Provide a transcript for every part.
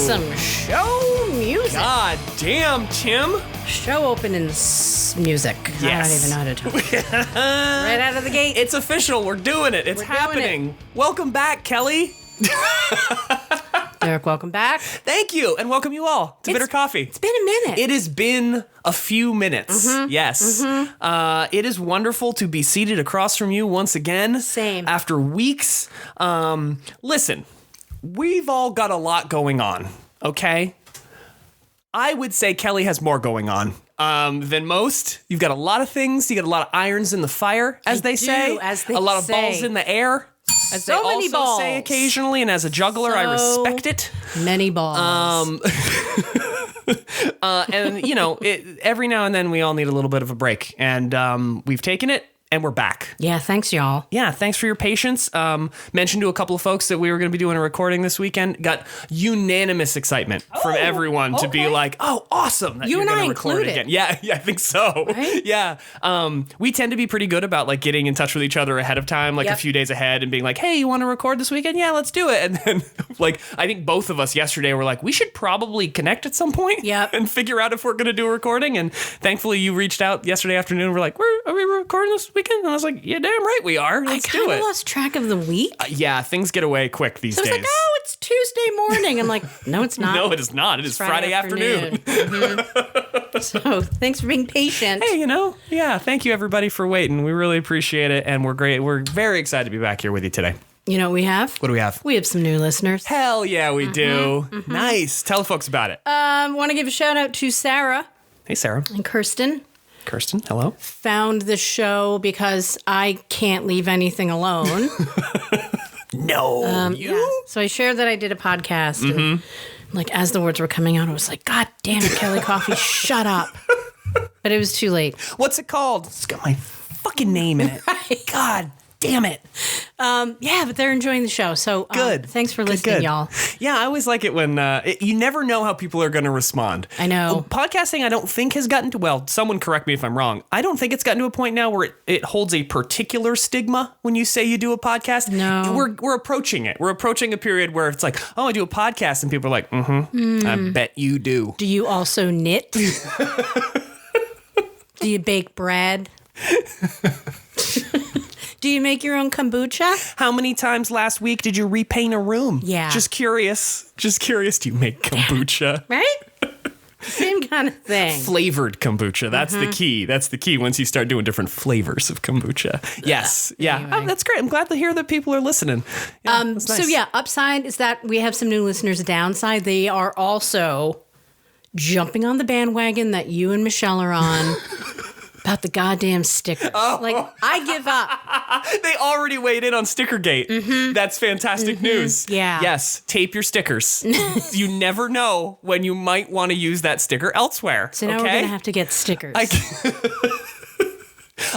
some show music. God damn, Tim. Show opening music. Yes. I don't even know how to talk. Right out of the gate. It's official. We're doing it. It's We're doing happening. Welcome back, Kelly. Derek, welcome back. Thank you, and welcome you all to Bitter Coffee. It's been a minute. It has been a few minutes. Mm-hmm. Yes. It is wonderful to be seated across from you once again. Same. After weeks. Listen, we've all got a lot going on, okay? I would say Kelly has more going on than most. You've got a lot of things. You got a lot of irons in the fire, as they say. A lot of balls in the air. As So they many also say balls. occasionally, and as a juggler, I respect it. Many balls. And, you know, every now and then we all need a little bit of a break. And we've taken it, and we're back. Yeah, thanks, y'all. Yeah, thanks for your patience. Mentioned to a couple of folks that we were going to be doing a recording this weekend. Got unanimous excitement from everyone to be like, "Oh, awesome! That You you're and gonna I record included. again." Yeah, I think so. Right? Yeah, we tend to be pretty good about like getting in touch with each other ahead of time, like a Yep. few days ahead, and being like, "Hey, you want to record this weekend? Yeah, let's do it." And then, like, I think both of us yesterday were like, "We should probably connect at some point, Yep. and figure out if we're going to do a recording." And thankfully, you reached out yesterday afternoon. And we're like, "Are we recording this weekend?" And I was like, "Yeah, damn right we are. Let's I do kind it." of lost track of the week. Yeah, things get away quick these I was days. like, oh, it's Tuesday morning. I'm like, no, it's not. No, it is not. It is Friday afternoon. Mhm. So thanks for being patient. Hey, you know, yeah, thank you everybody for waiting. We really appreciate it, and we're great. We're very excited to be back here with you today. You know what we have? What do we have? We have some new listeners. Hell yeah, we do. Nice. Tell the folks about it. Want to give a shout out to Sarah Hey, Sarah. and Kirsten. Kirsten, hello. Found the show because I can't leave anything alone. No, Yeah. So I shared that I did a podcast. And, like, as the words were coming out, I was like, God damn it, Kelly Coffee, shut up. But it was too late. What's it called? It's got my fucking name in it. Right. God damn it. Yeah, but they're enjoying the show. So Good. Thanks for Good, listening, good. y'all. Yeah, I always like it when you never know how people are going to respond. I know. Podcasting, I don't think has gotten to, well, someone correct me if I'm wrong. I don't think it's gotten to a point now where it holds a particular stigma when you say you do a podcast. No. We're approaching it. We're approaching a period where it's like, oh, I do a podcast. And people are like, I bet you do. Do you also knit? Do you bake bread? Do you make your own kombucha? How many times last week did you repaint a room? Yeah. Just curious. Just curious. Do you make kombucha? Right? Same kind of thing. Flavored kombucha. That's the key. That's the key once you start doing different flavors of kombucha. Yes. Yeah. Anyway. Oh, that's great. I'm glad to hear that people are listening. Yeah, that's nice. So yeah, upside is that we have some new listeners. Downside, they are also jumping on the bandwagon that you and Michelle are on about the goddamn stickers. Like, I give up. They already weighed in on Stickergate. That's fantastic news. Yeah. Yes. Tape your stickers. You never know when you might want to use that sticker elsewhere. So now we're going to have to get stickers.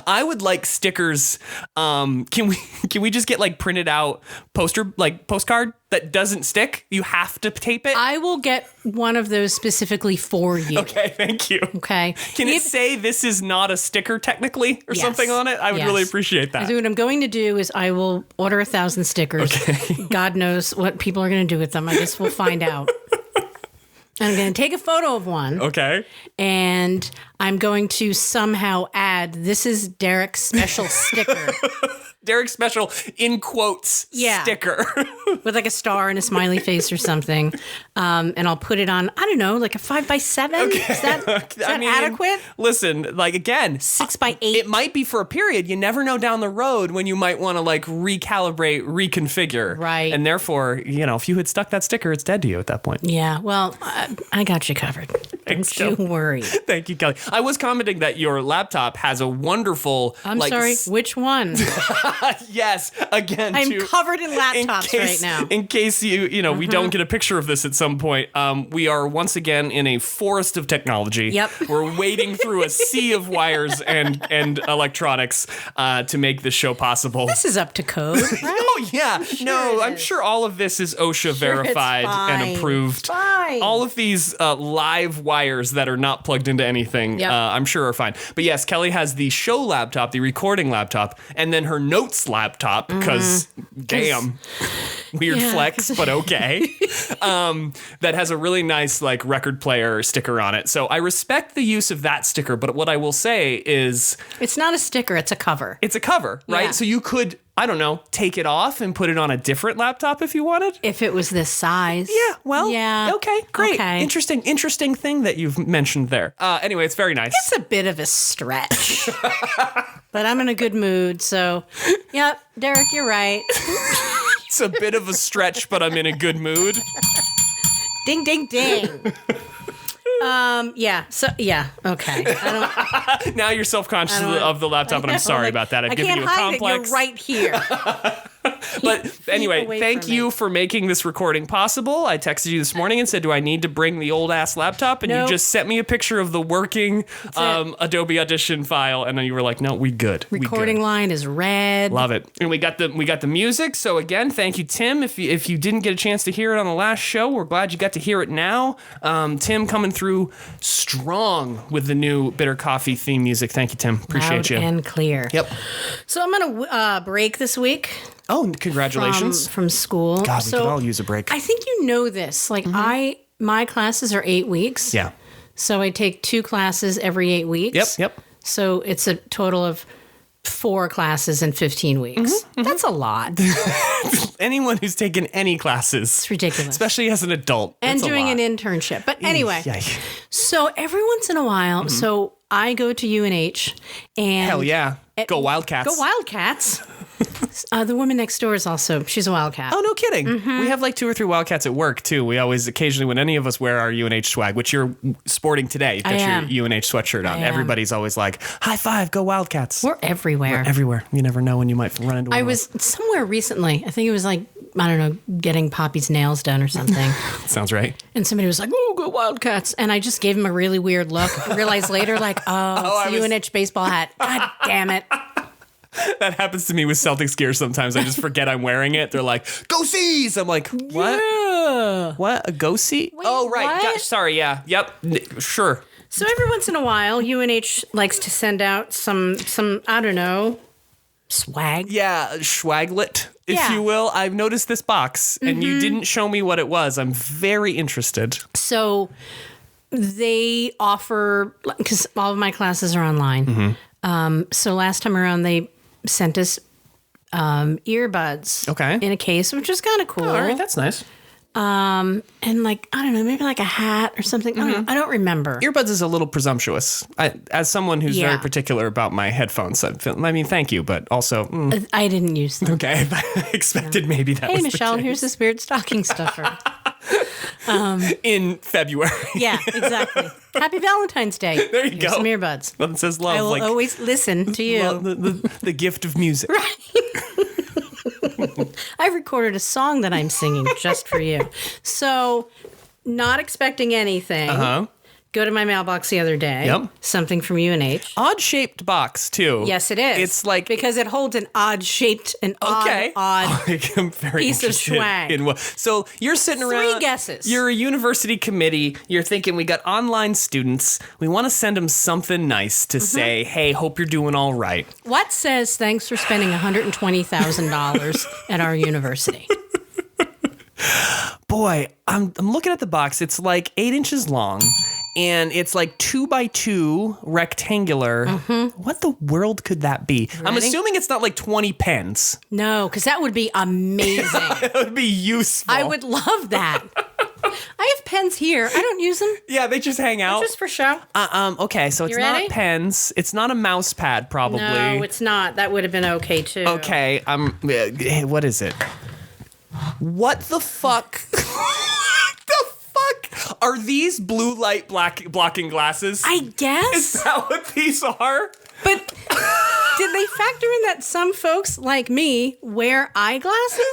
I would like stickers. Can we just get like printed out postcard that doesn't stick? You have to tape it. I will get one of those specifically for you. Okay, thank you. Okay. Can it say this is not a sticker technically or Yes. something on it? I would really appreciate that. So what I'm going to do is I will order 1,000 stickers. Okay. God knows what people are going to do with them. I guess we'll find out. I'm going to take a photo of one. Okay. And I'm going to somehow add, this is Derek's special sticker. Derek's special, in quotes, sticker. With like a star and a smiley face or something. And I'll put it on, I don't know, like a 5x7. Okay. Is that adequate? Listen, like again, 6x8. It might be for a period. You never know down the road when you might want to like recalibrate, reconfigure. Right. And therefore, you know, if you had stuck that sticker, it's dead to you at that point. Yeah, well, I got you covered. Don't you worry. Thank you, Kelly. I was commenting that your laptop has a wonderful. I'm sorry, which one? Yes, again. I'm covered in laptops right now. In case we don't get a picture of this at some point, we are once again in a forest of technology. Yep. We're wading through a sea of wires and electronics to make this show possible. This is up to code, right? Oh yeah, no, I'm sure all of this is OSHA verified and approved. Fine. All of these live wire wires that are not plugged into anything, Yep. I'm sure are fine. But yes, Kelly has the show laptop, the recording laptop, and then her notes laptop, because damn, weird Yeah, flex, but okay. That has a really nice like record player sticker on it. So I respect the use of that sticker, but what I will say is It's not a sticker, it's a cover. it's a cover, right? Yeah. So you could, I don't know, take it off and put it on a different laptop if you wanted. If it was this size. Yeah, well, Yeah. okay, great. Okay. Interesting thing that you've mentioned there. Anyway, it's very nice. It's a bit of a stretch. But I'm in a good mood, so yep, Derek, you're right. It's a bit of a stretch, but I'm in a good mood. Ding ding ding. Yeah. So yeah. Okay. I don't. Now you're self-conscious of the laptop, and I'm sorry like, about that. I've I given can't you a hide complex. it. You're right here. But anyway, away thank from you me. for making this recording possible. I texted you this morning and said, do I need to bring the old ass laptop? And you Nope. just sent me a picture of the working it. Adobe Audition file, and then you were like, no, we good. We good. Recording line is red. Love it. And we got the music. So again, thank you, Tim. If you didn't get a chance to hear it on the last show, we're glad you got to hear it now. Tim coming through strong with the new Bitter Coffee theme music. Thank you, Tim. Appreciate Loud you. and clear. Yep. So I'm gonna break this week Oh, congratulations. from school. God, we so could all use a break. I think you know this. Like my classes are 8 weeks. Yeah. So I take 2 classes every 8 weeks. Yep. So it's a total of 4 classes in 15 weeks. That's a lot. Anyone who's taken any classes, It's ridiculous. especially as an adult, And it's a doing lot. an internship. But anyway, Yikes. so every once in a while, so I go to UNH and Hell yeah. Go Wildcats. Go Wildcats. The woman next door is also, she's a Wildcat. Oh, no kidding. We have like 2 or 3 Wildcats at work, too. We always, occasionally, when any of us wear our UNH swag, which you're sporting today, you've I got am. your UNH sweatshirt on. I am. Everybody's always like, high five, go Wildcats. We're everywhere. Everywhere. You never know when you might run into one I of was somewhere recently, I think it was like, I don't know, getting Poppy's nails done or something. those. Sounds right. And somebody was like, oh, go Wildcats. And I just gave him a really weird look. I realized later, like, oh, it's the UNH baseball hat. God damn it. That happens to me with Celtics gear sometimes. I just forget I'm wearing it. They're like, go Seas! I'm like, what? Yeah. What? A go see? Oh, right. what? Gosh, sorry, yeah. Yep. Sure. So every once in a while, UNH likes to send out some I don't know, swag. Yeah, swaglet, if Yeah. you will. I've noticed this box, and you didn't show me what it was. I'm very interested. So they offer, because all of my classes are online. So last time around, they sent us earbuds Okay. in a case, which is kind of cool. All right, that's nice. And like, I don't know, maybe like a hat or something. I don't remember. Earbuds is a little presumptuous. As someone who's very Yeah. particular about my headphones, I mean, thank you, but also, I didn't use them. okay, I expected maybe that Hey, was Michelle, the here's this weird stocking stuffer. case. In February. Yeah, exactly. Happy Valentine's Day. There you Here's go. some earbuds. Well, it says love, I will like always listen to you. well, the gift of music. I recorded a song that I'm singing just for you. So, not expecting anything. Uh-huh. Go to my mailbox the other day. Yep. Something from UNH. Odd shaped box too. Yes, it is. It's like because it holds an odd shaped, okay. odd. I'm very piece of interested swag. in what. So you're sitting around. 3 guesses. You're a university committee. You're thinking we got online students. We want to send them something nice to say, hey, hope you're doing all right. What says thanks for spending $120,000 at our university? Boy, I'm looking at the box. It's like 8 inches long. And it's like 2x2 rectangular. What the world could that be? I'm Ready? assuming it's not like 20 pens. No, because that would be amazing. That would be useful. I would love that. I have pens here. I don't use them. Yeah, they just hang out. Just for show. Okay, so it's You not ready? pens. It's not a mouse pad, probably. No, it's not. That would have been okay too. Okay, hey, what is it? What the fuck? The fuck? Are these blue light blocking glasses? I Is guess. that what these are? But did they factor in that some folks like me wear eyeglasses?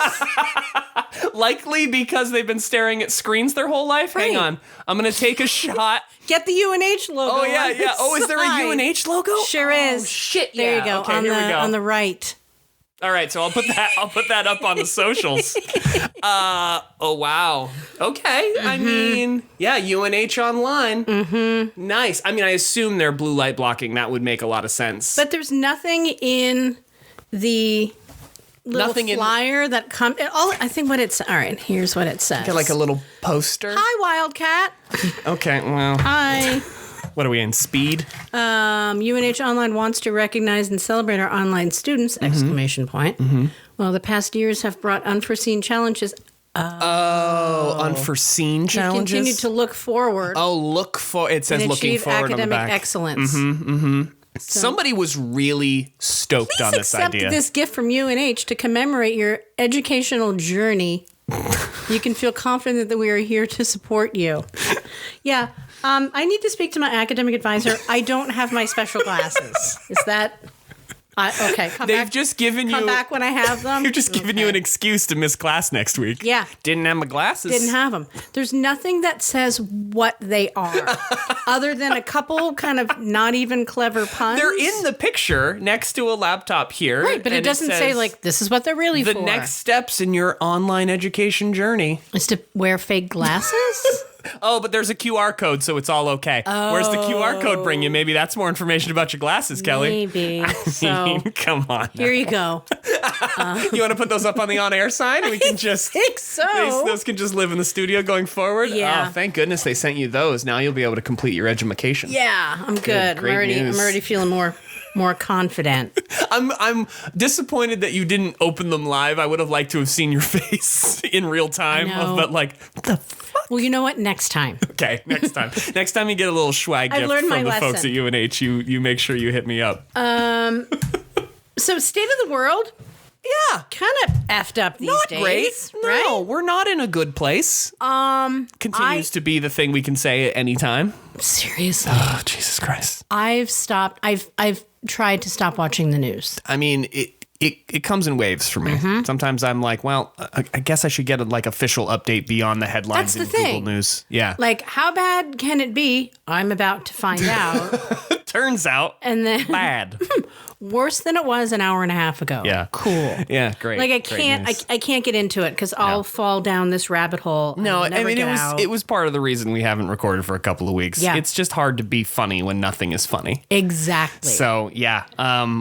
Likely because they've been staring at screens their whole life. Hang Right. on. I'm going to take a shot. Get the UNH logo. Oh, yeah, on the yeah. Oh, is there a side. UNH logo? Sure is. Oh, shit, yeah. There you go. Okay, on here the we go. on the right. All right, so I'll put that up on the socials. Oh, wow. Okay. I mean, yeah, UNH online. Nice. I mean, I assume they're blue light blocking. That would make a lot of sense. But there's nothing in the little flyer that comes. I think what it's. All right, here's what it says. Got like a little poster. Hi, Wildcat. Okay, well. Hi. What are we in, speed? UNH Online wants to recognize and celebrate our online students! Exclamation point. Well, the past years have brought unforeseen challenges. Unforeseen challenges? Continue to look forward. It says and looking achieve forward on the academic back. excellence. Somebody was really stoked on Please this accept idea. this gift from UNH to commemorate your educational journey. You can feel confident that we are here to support you. Yeah. I need to speak to my academic advisor. I don't have my special glasses. Is that... okay, They've just given come you... back when I have them. They've just given you an excuse to miss class next week. Yeah. Didn't have my glasses. Didn't have them. There's nothing that says what they are, other than a couple kind of not even clever puns. They're in the picture next to a laptop here. Right, but it doesn't say, like, this is what they're really the for. The next steps in your online education journey. Is to wear fake glasses? Oh, but there's a QR code, so it's all okay. Where's the QR code bring you? Maybe that's more information about your glasses, Kelly. Maybe. So, come on. Here you go. You want to put those up on the on-air sign? We can just... I think so. Those can just live in the studio going forward? Yeah. Oh, thank goodness they sent you those. Now you'll be able to complete your edumacation. Yeah, I'm good. Great news. I'm already feeling more confident. I'm disappointed that you didn't open them live. I would have liked to have seen your face in real time. But like, what the fuck? Well, you know what? Next time. Okay, next time. Next time you get a little swag gift from the folks at UNH, you make sure you hit me up. So state of the world? Yeah. Kind of effed up these Not days. great. Right? No, we're not in a good place. Continues to be the thing we can say at any time. Seriously. Oh, Jesus Christ. I've tried to stop watching the news. I mean, it comes in waves for me. Sometimes I'm like, well, I guess I should get a official update beyond the headlines in Google News. Yeah. Like, how bad can it be? I'm about to find out. Turns out, and then bad. Worse than it was an hour and a half ago. Yeah. Cool. Yeah, great. Like, I can't get into it because I'll fall down this rabbit hole. No, I mean, it was part of the reason we haven't recorded for a couple of weeks. Yeah. It's just hard to be funny when nothing is funny. Exactly. So, yeah.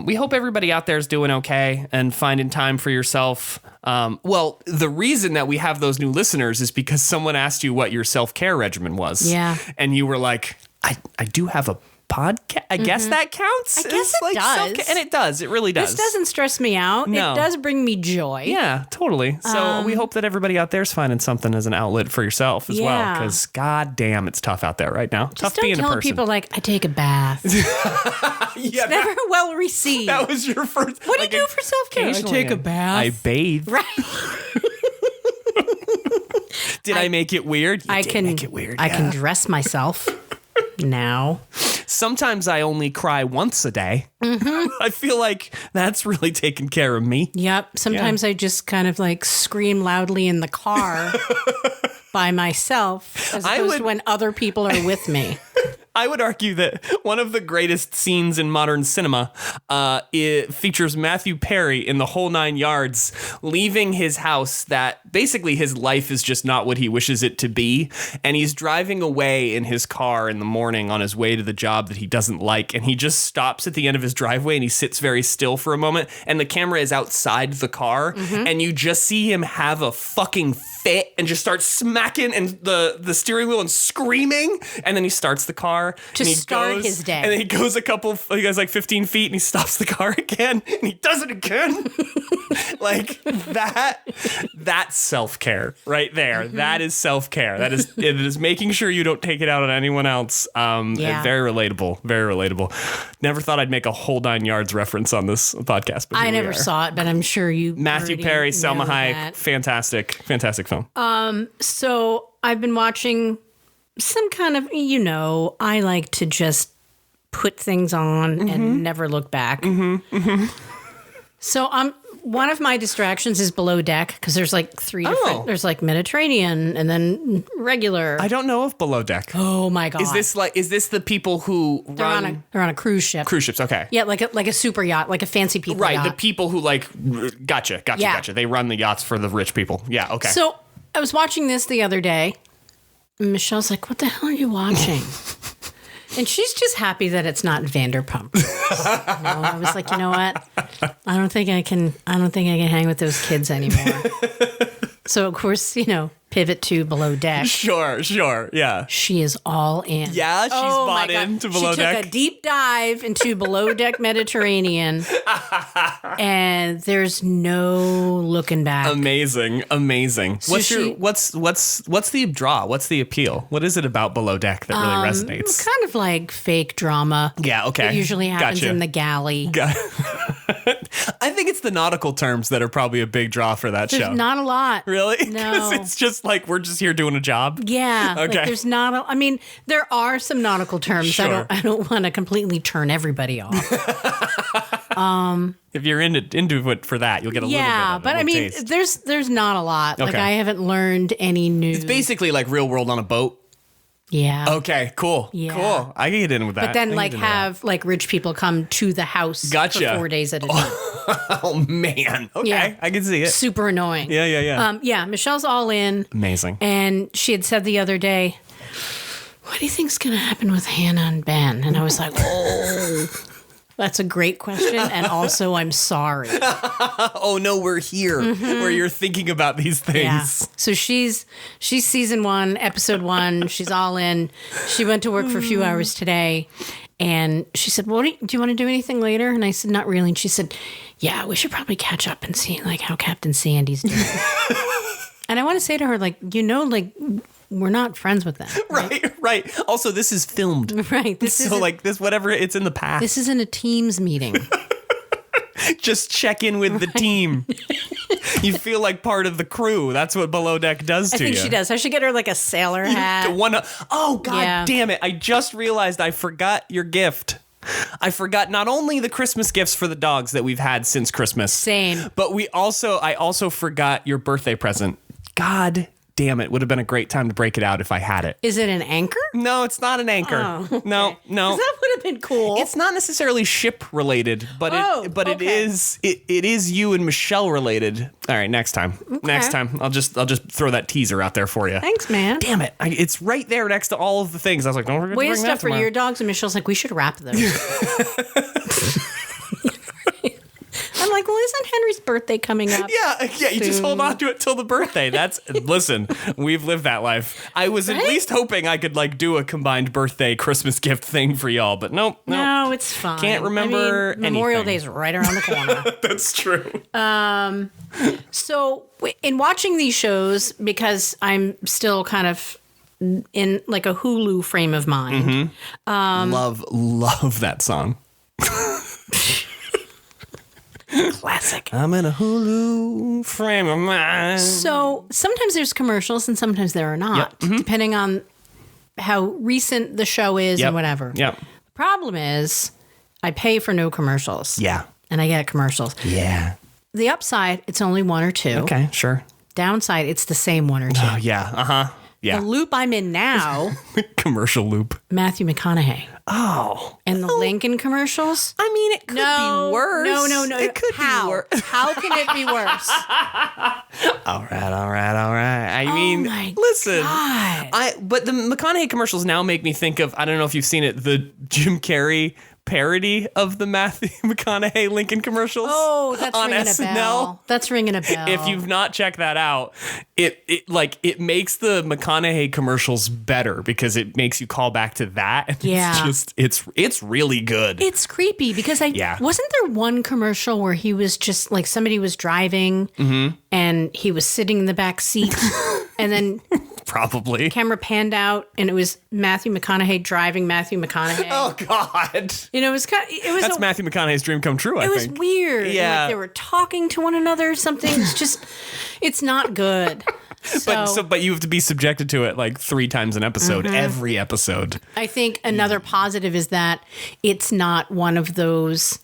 We hope everybody out there is doing okay and finding time for yourself. Well, the reason that we have those new listeners is because someone asked you what your self-care regimen was. Yeah. And you were like, I do have a podcast. I guess that counts. I guess it does. And it does. It really does. This doesn't stress me out. No. It does bring me joy. Yeah, totally. So we hope that everybody out there is finding something as an outlet for yourself as well. Because goddamn, it's tough out there right now. Tough being a person. Just don't tell people like, I take a bath. Yeah, never well received. That was your first. What do you do for self-care? I take a bath. I bathe. Right. Did I make it weird? You did make it weird. I can dress myself now. Sometimes I only cry once a day. I feel like that's really taking care of me. Yep. Sometimes I just kind of like scream loudly in the car by myself as opposed to when other people are with me. I would argue that one of the greatest scenes in modern cinema it features Matthew Perry in The Whole Nine Yards leaving his house that basically his life is just not what he wishes it to be. And he's driving away in his car in the morning on his way to the job that he doesn't like. And he just stops at the end of his driveway and he sits very still for a moment. And the camera is outside the car. And you just see him have a fucking fit and just start smacking and the steering wheel and screaming. And then he starts the car. To start his day. And then he goes he goes like 15 feet and he stops the car again and he does it again. Like that's self-care right there. That is self-care. It is making sure you don't take it out on anyone else. Very relatable. Very relatable. Never thought I'd make a Whole Nine Yards reference on this podcast. But I never saw it, but I'm sure you Matthew Perry, Selma Hayek. That. Fantastic film. So I've been watching some kind of, I like to just put things on and never look back. So one of my distractions is Below Deck because there's like three different. There's like Mediterranean and then regular. I don't know of Below Deck. Oh my god! Is this the people who run They're on a cruise ship. cruise ships? Okay. Yeah, like a super yacht, like a fancy people Right, yacht. the people who like gotcha. Yeah. They run the yachts for the rich people. Yeah, okay. So I was watching this the other day. And Michelle's like, "What the hell are you watching?" And she's just happy that it's not Vanderpump. I was like, you know what? I don't think I can hang with those kids anymore. So of course, pivot to Below Deck. Sure, yeah. She is all in. Yeah, she's bought into Below she Deck. She took a deep dive into Below Deck Mediterranean, and there's no looking back. Amazing. So What's the draw? What's the appeal? What is it about Below Deck that really resonates? Kind of like fake drama. Yeah, okay. It usually happens Gotcha. in the galley. I think it's the nautical terms that are probably a big draw for that There's show. not a lot. Really? No. Because it's just like we're just here doing a job. Yeah. Okay. Like there's not. I mean, there are some nautical terms. Sure. I don't want to completely turn everybody off. If you're into it for that, you'll get a little bit of it, but I mean, taste. there's not a lot. Like Okay. I haven't learned any new. It's basically like Real World on a boat. Yeah. Okay, cool. Yeah. Cool. I can get in with that. But then I can like get into that. have like rich people come to the house Gotcha. for 4 days at a time. Oh man. Okay. Yeah. I can see it. Super annoying. Yeah. Yeah, Michelle's all in. Amazing. And she had said the other day, "What do you think's going to happen with Hannah and Ben?" And I was like, "Oh, that's a great question. And also, I'm sorry." Oh no, we're here where you're thinking about these things. Yeah. So she's season 1, episode 1. She's all in. She went to work for a few hours today. And she said, "Well, do you want to do anything later?" And I said, "Not really." And she said, "Yeah, we should probably catch up and see like how Captain Sandy's doing." And I want to say to her, like, we're not friends with them. Right. Also, this is filmed. Right. So like this, whatever, it's in the past. This isn't a Teams meeting. Just check in with the team. You feel like part of the crew. That's what Below Deck does to I think you. she does. I should get her like a sailor hat. Oh, God Yeah. damn it. I just realized I forgot your gift. I forgot not only the Christmas gifts for the dogs that we've had since Christmas. Same. But I also forgot your birthday present. God damn it. Would have been a great time to break it out if I had it. Is it an anchor? No, it's not an anchor. Oh, okay. No. 'Cause that would have been cool. It's not necessarily ship related, but it okay. is you and Michelle related. All right, next time. Next time, I'll just throw that teaser out there for you. Thanks, man. Damn it! It's right there next to all of the things. I was like, don't forget We to have bring stuff that for tomorrow. your dogs, and Michelle's like, we should wrap those. I'm like, well, isn't Henry's birthday coming up? Yeah. You just hold on to it till the birthday. Listen, we've lived that life. I was at Right? least hoping I could like do a combined birthday Christmas gift thing for y'all, but nope. No, it's fine. Can't remember I mean, Memorial anything. Day's right around the corner. That's true. So, in watching these shows, because I'm still kind of in like a Hulu frame of mind, Love that song. classic. I'm in a Hulu frame of mind. So sometimes there's commercials and sometimes there are not, depending on how recent the show is and whatever. Yep. The problem is I pay for no commercials. Yeah. And I get commercials. Yeah. The upside, it's only 1 or 2. Okay, sure. Downside, it's the same 1 or 2. Oh, yeah. Uh-huh. Yeah. The loop I'm in now, Commercial loop. Matthew McConaughey. Oh. And the Lincoln commercials. I mean, it could be worse. No. It could How? be worse. How can it be worse? All right. I mean, my listen. God. But the McConaughey commercials now make me think of, I don't know if you've seen it, the Jim Carrey parody of the Matthew McConaughey Lincoln commercials. Oh, that's on ringing SNL. a bell. That's ringing a bell. If you've not checked that out, it makes the McConaughey commercials better because it makes you call back to that. And Yeah. it's really good. It's creepy because wasn't there one commercial where he was just like somebody was driving and he was sitting in the back seat and then Probably. camera panned out and it was Matthew McConaughey driving Matthew McConaughey. Oh God. That's Matthew McConaughey's dream come true, I It was think. weird. Yeah. Like they were talking to one another or something. It's not good. But you have to be subjected to it like 3 times an episode, every episode. I think another positive is that it's not one of those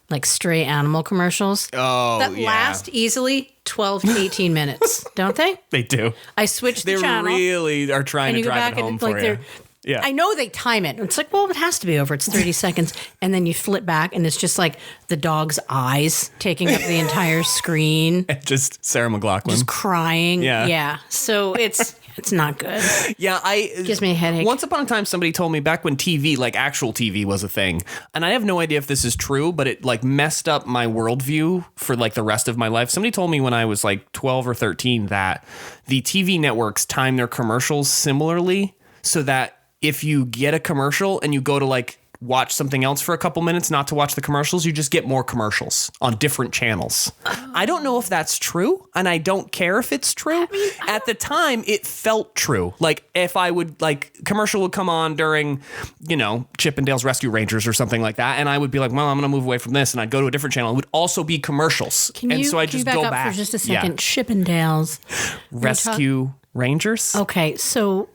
like stray animal commercials Oh, that last easily 12 to 18 minutes, don't they? They do. I switch the They channel. really are trying and to you go drive back it home and for like you. they're. Yeah. I know they time it. It's like, well, it has to be over. It's 30 seconds. And then you flip back and it's just like the dog's eyes taking up the entire screen, Just Sarah McLachlan. just crying. Yeah. Yeah. So it's not good. Yeah, Gives me a headache. Once upon a time, somebody told me back when TV, like actual TV, was a thing, and I have no idea if this is true, but it like messed up my worldview for like the rest of my life. Somebody told me when I was like 12 or 13 that the TV networks time their commercials similarly, so that if you get a commercial and you go to like watch something else for a couple minutes, not to watch the commercials, you just get more commercials on different channels. I don't know if that's true, and I don't care if it's true. At the time, it felt true. Like if I would like commercial would come on during, Chip and Dale's Rescue Rangers or something like that, and I would be like, well, I'm going to move away from this, and I'd go to a different channel. It would also be commercials, Can you back go up back for just a Yeah. second? Chippendales. Rescue Rangers. Okay, so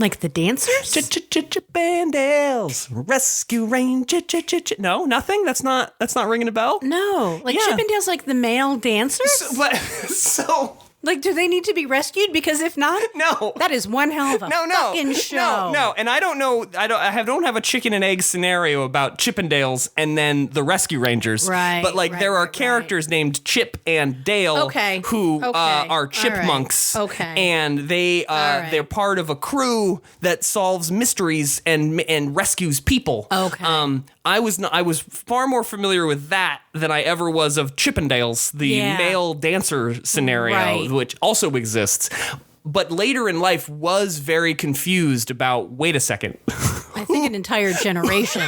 like the dancers? Chippendales Rescue Ranger. No, nothing. That's not ringing a bell. No, like Yeah. Chippendales, like the male dancers. But so Like, do they need to be rescued? Because if not, no. that is one hell of a fucking show. No, and I don't know. I don't have a chicken and egg scenario about Chippendales and then the Rescue Rangers. Right, But like there are characters named Chip and Dale who are chipmunks. All right. Okay. And they're part of a crew that solves mysteries and rescues people. Okay. I was far more familiar with that than I ever was of Chippendales, the male dancer scenario, Right. which also exists. But later in life was very confused about, wait a second, I think an entire generation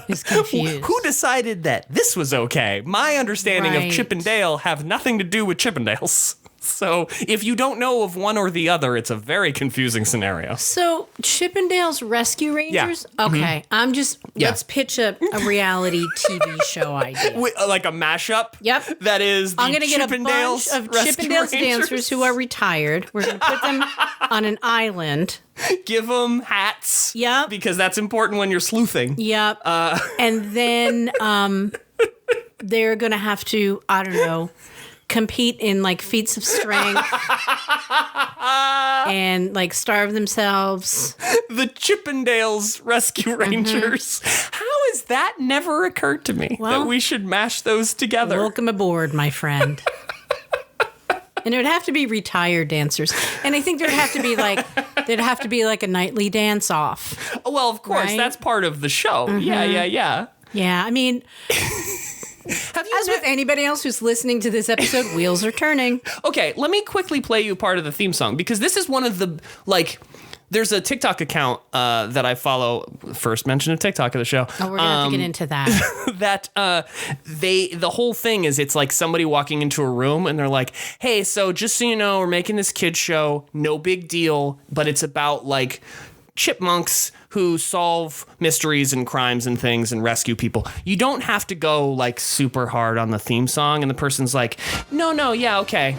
is confused. who decided that this was okay? My understanding of Right. Chip and Dale have nothing to do with Chippendales. So if you don't know of one or the other, it's a very confusing scenario. So Chippendales Rescue Rangers? Okay. Let's pitch a reality TV show idea. Like a mashup? Yep. That is the I'm going to get a bunch Chippendales of Rescue Chippendales Rangers. dancers who are retired. We're going to put them on an island. Give them hats. Yep. Because that's important when you're sleuthing. Yep. And then they're going to have to, I don't know, compete in like feats of strength and like starve themselves. The Chippendales Rescue Rangers. How has that never occurred to me that we should mash those together? Welcome aboard, my friend. And it would have to be retired dancers. And I think there'd have to be like a nightly dance off. Well, of course, Right? that's part of the show. Yeah. Yeah, I mean, Have you as with anybody else who's listening to this episode, wheels are turning. Okay, let me quickly play you part of the theme song because this is one of the there's a TikTok account that I follow. First mention of TikTok of the show. Oh, we're gonna have to get into that. That the whole thing is it's like somebody walking into a room and they're like, hey, so just so you know, we're making this kid show, no big deal, but it's about like chipmunks who solve mysteries and crimes and things and rescue people. You don't have to go like super hard on the theme song. And the person's like, no, yeah, okay.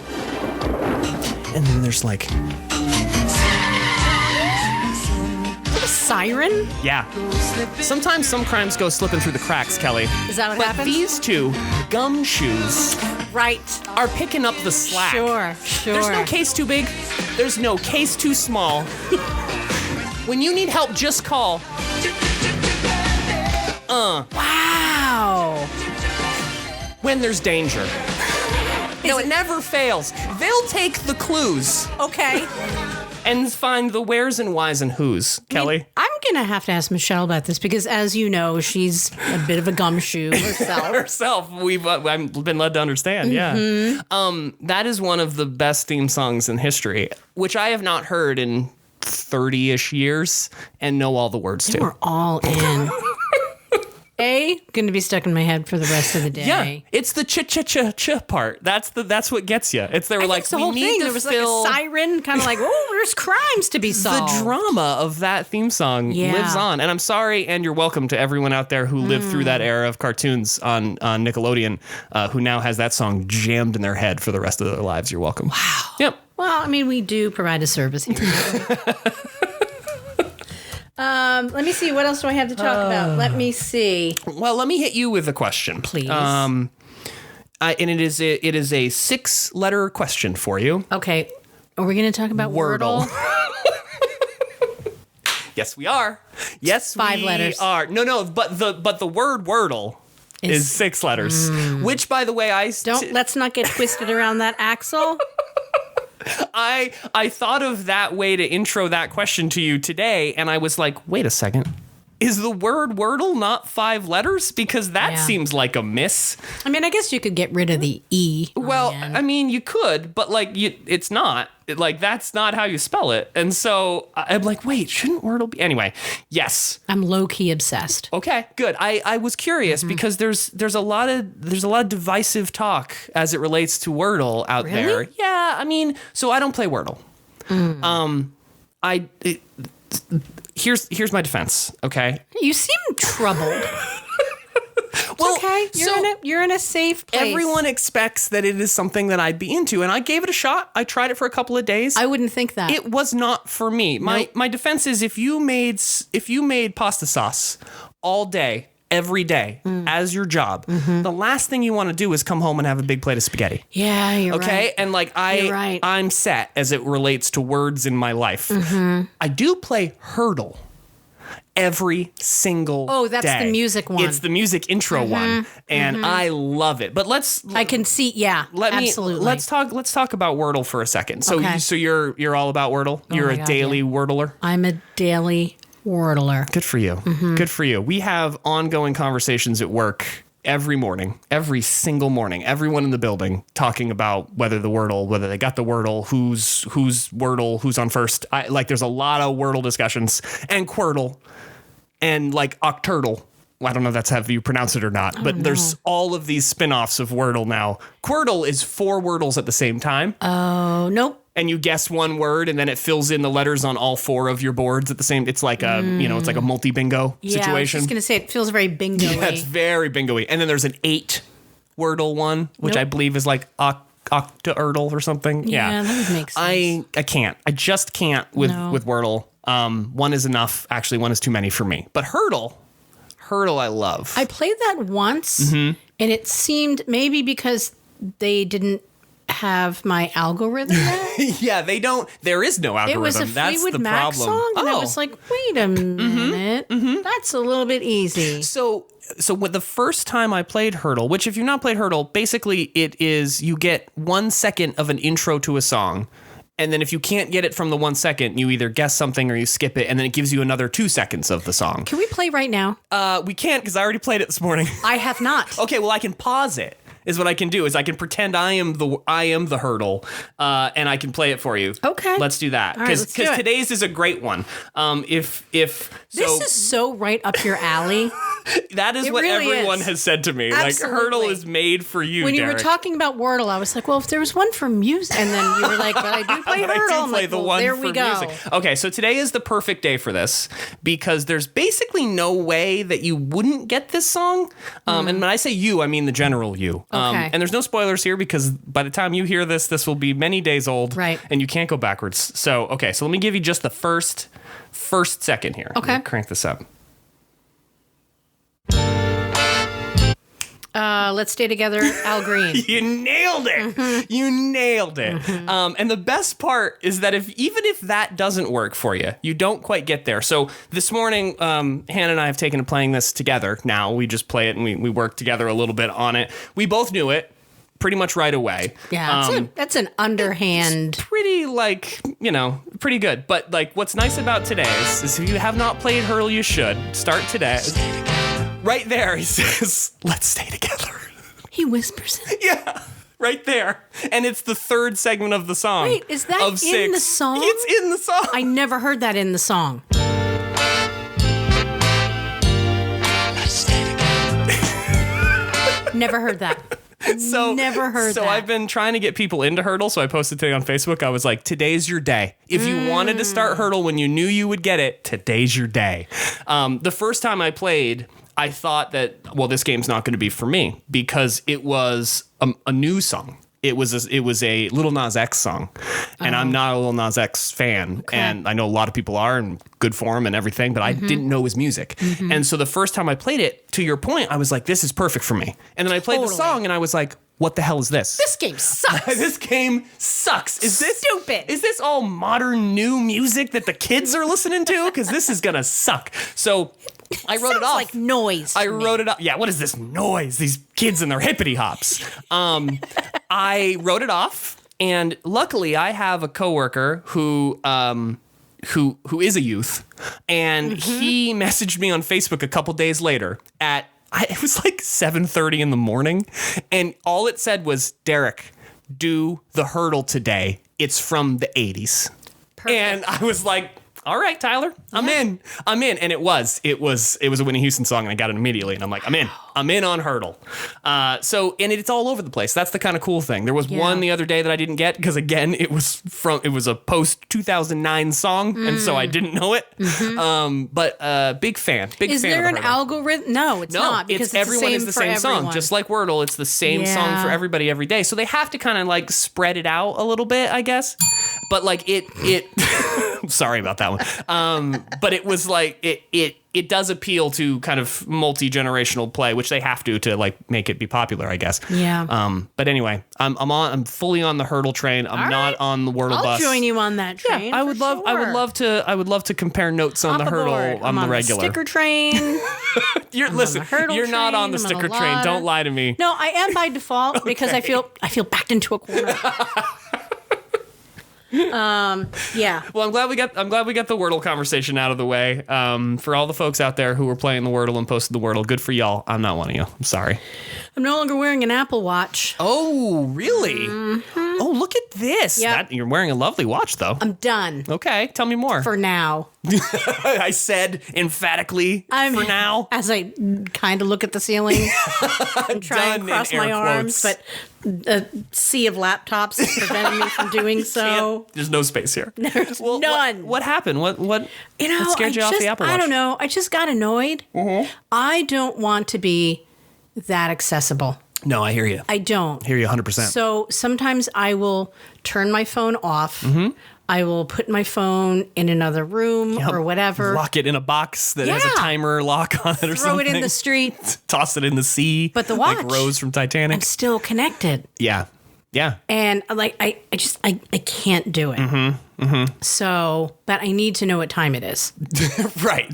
And then there's like, A siren? yeah. Sometimes some crimes go slipping through the cracks, Kelly. Is that what But happens? these two gumshoes Right. are picking up the slack. Sure. There's no case too big. There's no case too small. When you need help, just call. Wow. When there's danger. No, it never fails. They'll take the clues Okay. and find the wheres and whys and whos, Kelly. I'm going to have to ask Michelle about this because, as you know, she's a bit of a gumshoe herself. Herself, I've been led to understand, yeah. That is one of the best theme songs in history, which I have not heard in 30-ish years and know all the words to. We're all in. Going to be stuck in my head for the rest of the day. Yeah, it's the ch part. That's what gets you. It's they were like, It's the we whole need thing. to There was fill like a siren, kind of like, oh, there's crimes to be the solved. drama of that theme song Yeah. lives on. And I'm sorry, and you're welcome to everyone out there who lived through that era of cartoons on Nickelodeon, who now has that song jammed in their head for the rest of their lives. You're welcome. Wow. Yep. Well, I mean, we do provide a service here. Let me see. What else do I have to talk about? Let me see. Well, let me hit you with a question, Please. And it is a 6-letter question for you. Okay. Are we going to talk about Wordle? Yes, we are. Yes, 5 we letters. are. No, but the word Wordle is 6 letters. Which, by the way, Let's not get twisted around that axle. I thought of that way to intro that question to you today, and I was like, wait a second. Is the word Wordle not 5 letters? Because that Yeah. seems like a miss. I mean, I guess you could get rid of the E. Well, man. I mean, you could, but like, it's not. That's not how you spell it. And so I'm like, wait, shouldn't Wordle be? Anyway, yes. I'm low-key obsessed. Okay, good. I was curious because there's a lot of divisive talk as it relates to Wordle out there. Really? Yeah, I mean, so I don't play Wordle. Here's my defense. Okay. You seem troubled. Well, Okay, you're in a safe place. everyone expects that it is something that I'd be into, and I gave it a shot. I tried it for a couple of days. I wouldn't think that. It was not for me. My defense is if you made pasta sauce all day, every day as your job, the last thing you want to do is come home and have a big plate of spaghetti. Yeah, you're Okay? right. And like You're right. I'm set as it relates to words in my life. I do play Hurdle every single Oh, that's day. the music one. It's the music intro one, and I love it. But I can see. Yeah, absolutely. Let's talk about Wordle for a second. So Okay. so you're all about Wordle. You're my a God, daily Wordler. I'm a daily Wordler. Good for you. Good for you. We have ongoing conversations at work every morning, every single morning. Everyone in the building talking about whether they got the Wordle, who's Wordle, who's on first. There's a lot of Wordle discussions and Quirtle and like Octurtle. I don't know if that's how you pronounce it or not, but there's all of these spin-offs of Wordle now. Quirtle is 4 Wordles at the same time. Oh, nope. And you guess one word, and then it fills in the letters on all 4 of your boards at the same. It's like it's like a multi-bingo Yeah, I was situation. just gonna say it feels very bingo-y. Yeah, it's very bingo-y. And then there's an 8 Wordle one, which I believe is like Octa-Erdle or something. Yeah, that would make sense. I can't. I just can't with No. Wordle. One is enough. Actually, one is too many for me. But Hurdle I love. I played that once, and it seemed maybe because they didn't have my algorithm yet. Yeah, they don't. There is no algorithm. It was a That's Fleetwood the Mac problem. song, and I was like, wait a minute, that's a little bit easy. So with the first time I played Hurdle, which if you've not played Hurdle, basically it is you get 1 second of an intro to a song. And then if you can't get it from the 1 second, you either guess something or you skip it, and then it gives you another 2 seconds of the song. Can we play right now? We can't because I already played it this morning. I have not. Okay, well I can pause it. Is what I can do is I can pretend I am the Hurdle, and I can play it for you. Okay. Let's do that All right, let's do it. today's is a great one. If This is so right up your alley. that is It what really everyone is. has said to me. Absolutely. Like Hurdle is made for you. When you Derek. were talking about Wordle, I was like, well, if there was one for music, and then you were like, but I do play But Wordle. I do I'm play like, the well, one there for we go. music. Okay, so today is the perfect day for this because there's basically no way that you wouldn't get this song. And when I say you, I mean the general you. Okay. And there's no spoilers here because by the time you hear this will be many days old. Right. And you can't go backwards. So, okay, so let me give you just the first second here. Okay. Let me crank this up. Let's Stay Together, Al Green. You nailed it. You nailed it. And the best part is that even if that doesn't work for you, you don't quite get there. So this morning, Hannah and I have taken to playing this together. Now we just play it and we work together a little bit on it. We both knew it pretty much right away. Yeah, that's an underhand. Pretty pretty good. But like what's nice about today is if you have not played Hurdle, you should start today. Right there, he says, "Let's stay together." He whispers it. Yeah, right there. And it's the 3rd segment of the song. Wait, is that of in 6. the song? It's in the song. I never heard that in the song. Never heard that. Never heard so that. I've been trying to get people into Hurdle, so I posted today on Facebook. I was like, today's your day. If you wanted to start Hurdle when you knew you would get it, today's your day. The first time I played, I thought that, well, this game's not going to be for me because it was a new song. It was a Lil Nas X song, and I'm not a Lil Nas X fan, and I know a lot of people are, and good for him and everything, but I didn't know his music. And so the first time I played it, to your point, I was like, this is perfect for me. And then I played the song, and I was like, what the hell is this? This game sucks. This game sucks. Is this Stupid. Is this all modern new music that the kids are listening to? Because this is gonna suck. So I wrote it Sounds off. like noise. I wrote it up. Yeah, what is this noise? These kids and their hippity hops. I wrote it off, and luckily I have a coworker who is a youth, and he messaged me on Facebook a couple days later at it was like 7:30 in the morning, and all it said was, Derek, do the hurdle today. It's from the 80s. Perfect. And I was like, all right, Tyler, I'm in. And it was a Whitney Houston song, and I got it immediately. And I'm like, I'm in on Hurdle. So it's all over the place. That's the kind of cool thing. There was one the other day that I didn't get because, again, it was a post 2009 song, and so I didn't know it. But big fan. Is there an algorithm? No, it's not, because everyone is the same song. Just like Wordle, it's the same song for everybody every day. So they have to kind of like spread it out a little bit, I guess. But like it sorry about that one. But it was like it does appeal to kind of multi-generational play, which they have to like make it be popular, I guess. Yeah. But anyway, I'm fully on the Hurdle train. I'm not on the Wordle bus. I'll join you on that train. Yeah, I would love to compare notes on the Hurdle on the regular. Sticker train. You're not on the sticker train. Don't lie to me. No, I am by default because I feel backed into a corner. Yeah. Well, I'm glad we got the Wordle conversation out of the way. For all the folks out there who were playing the Wordle and posted the Wordle, good for y'all. I'm not one of you. I'm sorry. I'm no longer wearing an Apple Watch. Oh, really? Oh, look at this. Yep. You're wearing a lovely watch, though. I'm done. Okay, tell me more. For now. I said emphatically for now. As I kind of look at the ceiling and try and cross my arms, but a sea of laptops is preventing me from doing so. There's no space here. There's none. What happened? What scared you off the Apple Watch? I don't know. I just got annoyed. I don't want to be that accessible. No, I hear you. I don't. I hear you 100%. So sometimes I will turn my phone off. I will put my phone in another room or whatever. Lock it in a box that has a timer lock on it or something. Throw it in the street. Toss it in the sea. But the watch, like Rose from Titanic. I'm still connected. Yeah. Yeah. And like I can't do it. So, but I need to know what time it is. Right.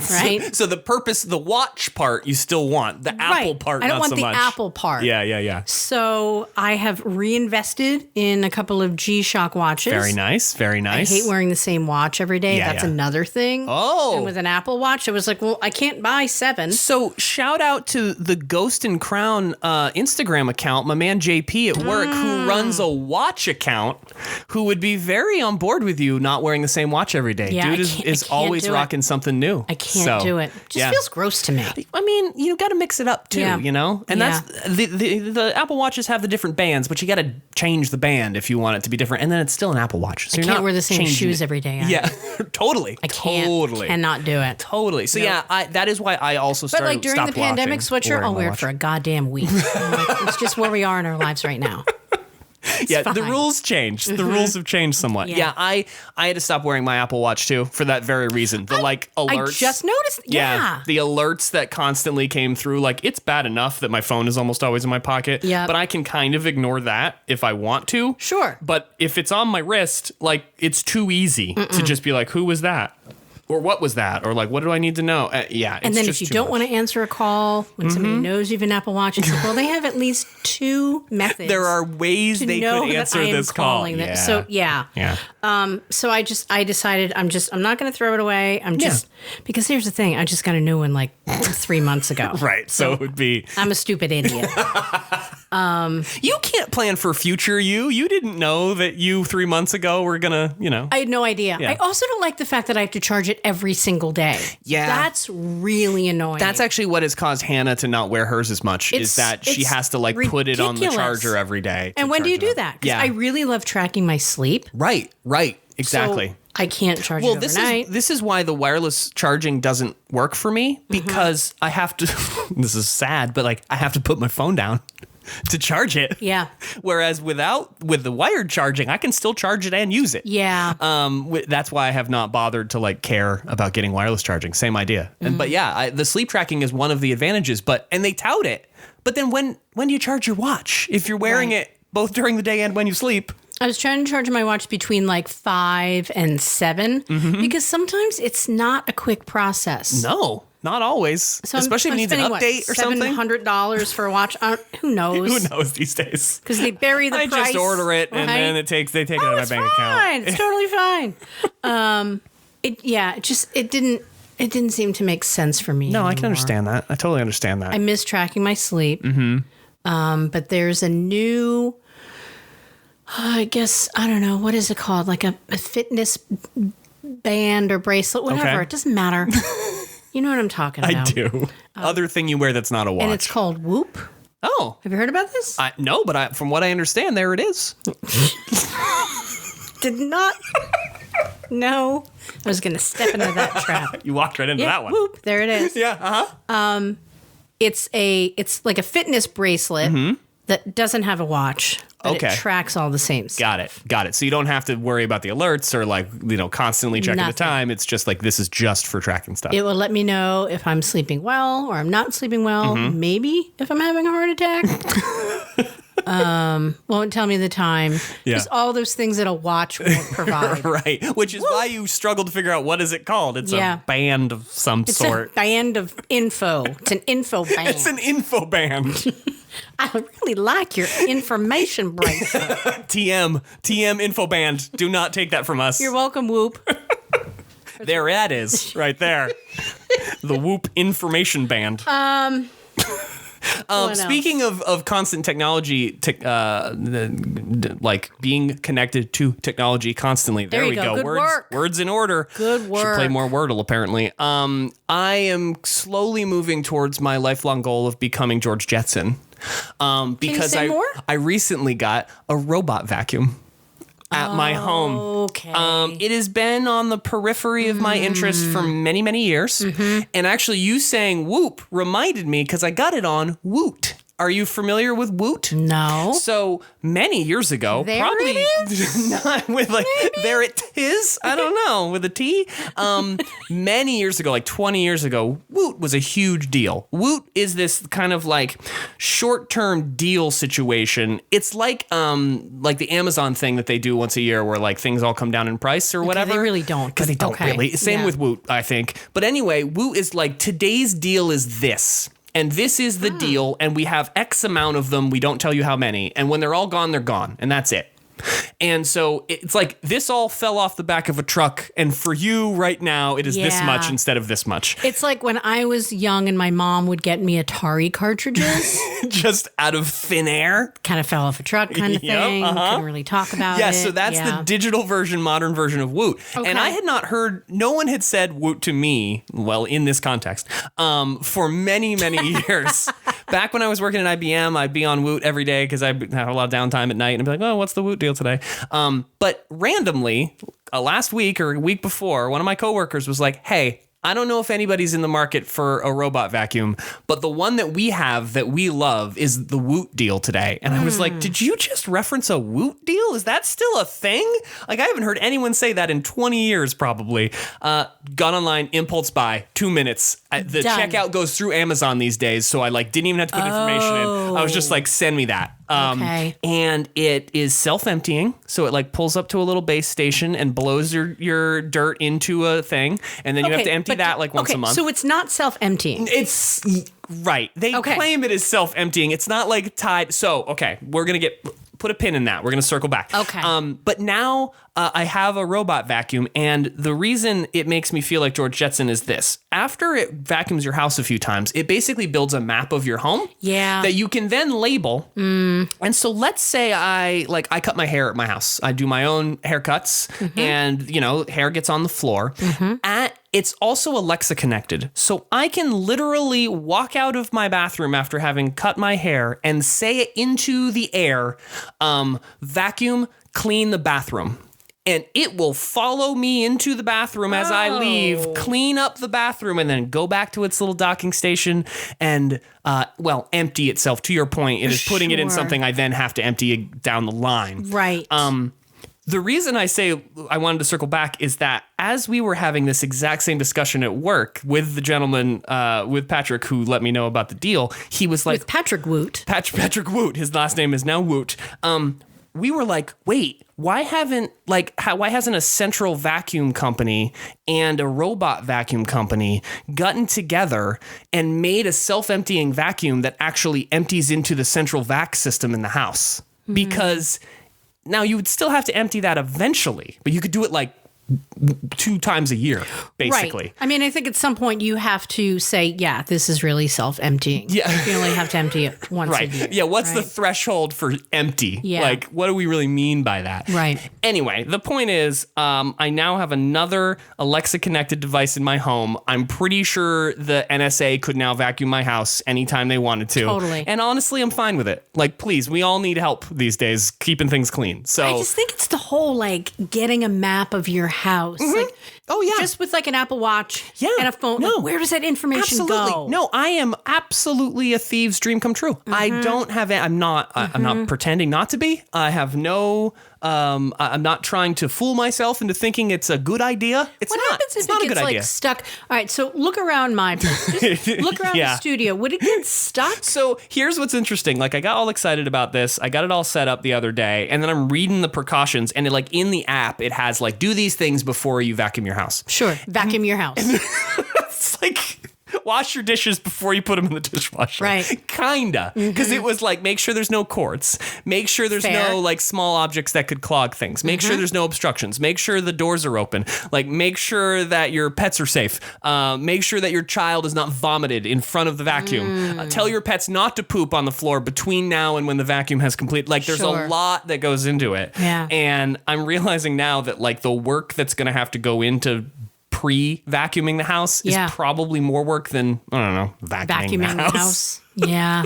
So the watch part you still want. The Apple part, I don't not want so the much. Apple part. Yeah. So I have reinvested in a couple of G-Shock watches. Very nice. I hate wearing the same watch every day. That's another thing. Oh. And with an Apple Watch, I was like, well, I can't buy 7. So shout out to the Ghost and Crown Instagram account, my man JP at work, who runs a watch account, who would be very on board with you not wearing the same watch every day. Yeah, Dude is always rocking something new. I can't do it. It just feels gross to me. I mean, you got to mix it up too, you know? And that's the Apple Watches have the different bands, but you got to change the band if you want it to be different. And then it's still an Apple Watch. So I you're can't not wear the same changing shoes every day. Yeah, totally. I can't. Totally. Cannot do it. Totally. So that is why I also But started like during the pandemic sweatshirt, I'll wear it for a goddamn week. It's just where we are in our lives right now. Yeah, fine. the rules changed. The rules have changed somewhat. Yeah, I had to stop wearing my Apple Watch too for that very reason. The alerts. I just noticed. Yeah. The alerts that constantly came through. Like, it's bad enough that my phone is almost always in my pocket. Yeah. But I can kind of ignore that if I want to. Sure. But if it's on my wrist, like, it's too easy to just be like, who was that? Or what was that? Or like, what do I need to know? And then if you don't want to answer a call when somebody knows you have an Apple Watch, it's like, well, they have at least 2 methods. There are ways they could answer this call. Yeah. So yeah. So I decided I'm not going to throw it away. Because here's the thing, I just got a new one like 3 months ago. Right. So it would be. I'm a stupid idiot. You can't plan for future you. You didn't know that you 3 months ago were gonna, I had no idea. Yeah. I also don't like the fact that I have to charge it every single day. Yeah. That's really annoying. That's actually what has caused Hannah to not wear hers as much, is that she has to like put it on the charger every day. And when do you do that? Because I really love tracking my sleep. Right. Exactly. So I can't charge Well, it overnight. this is why the wireless charging doesn't work for me, because I have to, this is sad, but like I have to put my phone down to charge it. Yeah. Whereas with the wired charging, I can still charge it and use it. Yeah. That's why I have not bothered to like care about getting wireless charging. Same idea. But yeah, the sleep tracking is one of the advantages, and they tout it. But then when do you charge your watch? If you're wearing Right. it both during the day and when you sleep. I was trying to charge my watch between like 5 and 7 because sometimes it's not a quick process. No, not always. So Especially if it needs an update or something. $700 for a watch. Who knows? Who knows these days? Because they bury the I price. just order it and right? then they take it out of my It's bank fine. account. It's totally fine. It didn't seem to make sense for me. No, I can anymore. understand that. I totally understand that. I miss tracking my sleep. But there's a new, I guess, I don't know, what is it called? Like a fitness band or bracelet, whatever. Okay. It doesn't matter. You know what I'm talking I about. do. Other thing you wear that's not a watch. And it's called Whoop. Oh. Have you heard about this? No, but from what I understand, there it is. Did not. No. I was going to step into that trap. You walked right into Yeah, that one. Whoop. There it is. Yeah, uh-huh. It's like a fitness bracelet that doesn't have a watch. But Okay. It tracks all the same stuff. Got it. So you don't have to worry about the alerts or like, constantly checking the Nothing. time. It's just like, this is just for tracking stuff. It will let me know if I'm sleeping well or I'm not sleeping well. Mm-hmm. Maybe if I'm having a heart attack. Won't tell me the time. Yeah. Just all those things that a watch won't provide. Right. Which is why you struggle to figure out what is it called. It's Yeah. a band of some It's sort. a band of info. It's an info band. It's an info band. I really like your information bracelet. TM info band. Do not take that from us. You're welcome, Whoop. There it is, right there. The Whoop information band. What Speaking of constant technology, like being connected to technology constantly. There you we go. go. Good work. Words in order. Good Should play work. more Wordle, apparently. I am slowly moving towards my lifelong goal of becoming George Jetson. Because say more? I recently got a robot vacuum at my home. Okay. It has been on the periphery of my interest for many, many years. And actually, you saying Whoop reminded me because I got it on Woot. Are you familiar with Woot? No. So many years ago, There probably it is? not with like there it is. I don't know with a T. Many years ago, like 20 years ago, Woot was a huge deal. Woot is this kind of like short-term deal situation. It's like the Amazon thing that they do once a year, where like things all come down in price or whatever. they really don't. because they don't Okay. really. Same Yeah. with Woot, I think. But anyway, Woot is like today's deal is this. And this is the deal, and we have X amount of them. We don't tell you how many. And when they're all gone, they're gone. And that's it. And so it's like this all fell off the back of a truck. And for you right now, it is this Yeah. much instead of this much. It's like when I was young and my mom would get me Atari cartridges. Just out of thin air. Kind of fell off a truck kind of Yep, thing. Couldn't really talk about Yeah, it. so that's the digital version, modern version of Woot. Okay. And I had not heard, no one had said Woot to me, well, in this context, for many, many years. Back when I was working at IBM, I'd be on Woot every day because I had a lot of downtime at night, and I'd be like, oh, what's the Woot deal today? But randomly, last week or a week before, one of my coworkers was like, hey, I don't know if anybody's in the market for a robot vacuum, but the one that we have that we love is the Woot deal today. And I was like, did you just reference a Woot deal? Is that still a thing? Like, I haven't heard anyone say that in 20 years, probably. Gone online, impulse buy, 2 minutes. The Done. checkout goes through Amazon these days, so I like didn't even have to put information in. I was just like, send me that. Okay. And it is self-emptying, so it like pulls up to a little base station and blows your dirt into a thing, and then you have to empty that like once a month. So it's not self-emptying. It's right. They Okay. claim it is self-emptying. It's not like tied. So, okay, we're going to put a pin in that. We're going to circle back. Okay. But now I have a robot vacuum, and the reason it makes me feel like George Jetson is this. After it vacuums your house a few times, it basically builds a map of your home. Yeah. That you can then label. And so let's say I cut my hair at my house. I do my own haircuts, and hair gets on the floor. It's also Alexa connected. So I can literally walk out of my bathroom after having cut my hair and say it into the air, vacuum, clean the bathroom. and it will follow me into the bathroom as I leave, clean up the bathroom, and then go back to its little docking station and, empty itself. To your point, it is putting it in something I then have to empty down the line. Right. The reason I say I wanted to circle back is that as we were having this exact same discussion at work with the gentleman, with Patrick, who let me know about the deal, he was like... With Patrick Woot. Patrick Woot. His last name is now Woot. We were like, wait, why hasn't a central vacuum company and a robot vacuum company gotten together and made a self-emptying vacuum that actually empties into the central vac system in the house? Mm-hmm. Because... Now, you would still have to empty that eventually, but you could do it like 2 times a year, basically. Right. I mean, I think at some point you have to say, yeah, this is really self-emptying. Yeah. You only have to empty it once a year. Yeah, what's the threshold for empty? Yeah. Like, what do we really mean by that? Right. Anyway, the point is, I now have another Alexa-connected device in my home. I'm pretty sure the NSA could now vacuum my house anytime they wanted to. Totally. And honestly, I'm fine with it. Like, please, we all need help these days keeping things clean. So I just think it's the whole, like, getting a map of your house. Mm-hmm. Like, oh, yeah. Just with, like, an Apple Watch and a phone. No. Like, where does that information Absolutely. go? No, I am absolutely a thieve's dream come true. Mm-hmm. I don't have it. I'm not pretending not to be. I have no I'm not trying to fool myself into thinking it's a good idea. It's what not. happens if it's not it a good gets idea. like stuck? All right, so look around my place. Just look around Yeah. the studio. Would it get stuck? So here's what's interesting. Like, I got all excited about this. I got it all set up the other day, and then I'm reading the precautions, and like in the app, it has like, do these things before you vacuum your house. Sure, vacuum your house. It's like, wash your dishes before you put them in the dishwasher. Right. Kinda. Because it was like, make sure there's no cords. Make sure there's Fair. no like small objects that could clog things. Make sure there's no obstructions. Make sure the doors are open. Like, make sure that your pets are safe. Make sure that your child is not vomited in front of the vacuum. Tell your pets not to poop on the floor between now and when the vacuum has completed. Like, there's Sure. a lot that goes into it. Yeah. And I'm realizing now that like the work that's going to have to go into pre-vacuuming the house Yeah. is probably more work than, I don't know, vacuuming the house. Yeah.